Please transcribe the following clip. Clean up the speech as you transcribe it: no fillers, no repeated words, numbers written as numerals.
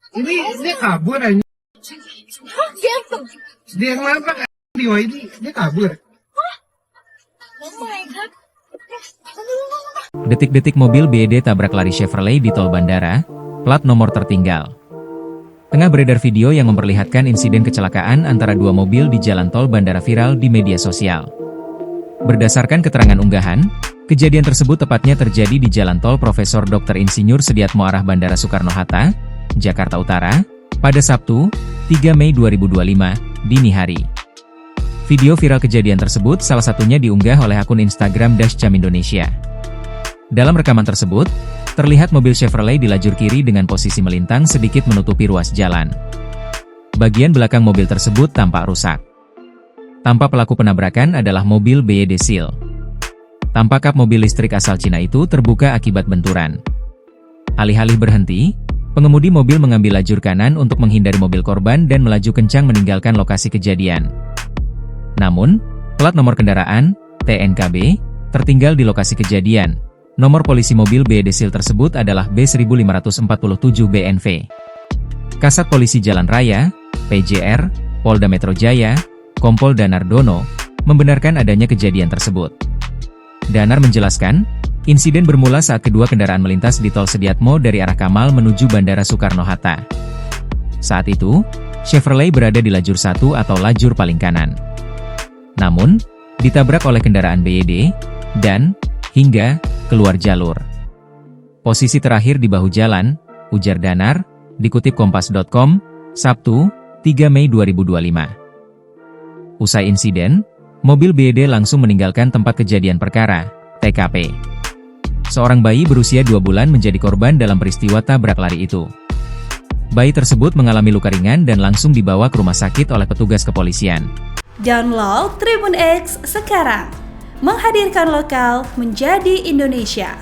Ini dia kabur aja. Hah, siapa? Dia yang nabrak Dio ini dia kabur. Oh my god. Detik-detik mobil BED tabrak lari Chevrolet di tol bandara, plat nomor tertinggal. Tengah beredar video yang memperlihatkan insiden kecelakaan antara dua mobil di jalan tol bandara viral di media sosial. Berdasarkan keterangan unggahan, kejadian tersebut tepatnya terjadi di jalan tol Profesor Dr. Insinyur Sediatmo arah Bandara Soekarno-Hatta, Jakarta Utara, pada Sabtu, 3 Mei 2025, dini hari. Video viral kejadian tersebut salah satunya diunggah oleh akun Instagram @Cam Indonesia. Dalam rekaman tersebut, terlihat mobil Chevrolet di lajur kiri dengan posisi melintang sedikit menutupi ruas jalan. Bagian belakang mobil tersebut tampak rusak. Tampak pelaku penabrakan adalah mobil BYD Seal. Tampak kap mobil listrik asal Cina itu terbuka akibat benturan. Alih-alih berhenti, pengemudi mobil mengambil lajur kanan untuk menghindari mobil korban dan melaju kencang meninggalkan lokasi kejadian. Namun, plat nomor kendaraan, TNKB, tertinggal di lokasi kejadian. Nomor polisi mobil BYD Seal tersebut adalah B1547 BNV. Kasat Polisi Jalan Raya, PJR, Polda Metro Jaya, Kompol Danar Dono, membenarkan adanya kejadian tersebut. Danar menjelaskan, insiden bermula saat kedua kendaraan melintas di tol Sediatmo dari arah Kamal menuju Bandara Soekarno-Hatta. Saat itu, Chevrolet berada di lajur 1 atau lajur paling kanan. Namun, ditabrak oleh kendaraan BYD, dan, hingga, keluar jalur. Posisi terakhir di bahu jalan, ujar Danar, dikutip Kompas.com, Sabtu, 3 Mei 2025. Usai insiden, mobil BYD langsung meninggalkan tempat kejadian perkara, TKP. Seorang bayi berusia 2 bulan menjadi korban dalam peristiwa tabrak lari itu. Bayi tersebut mengalami luka ringan dan langsung dibawa ke rumah sakit oleh petugas kepolisian. Download Tribun X sekarang, menghadirkan lokal menjadi Indonesia.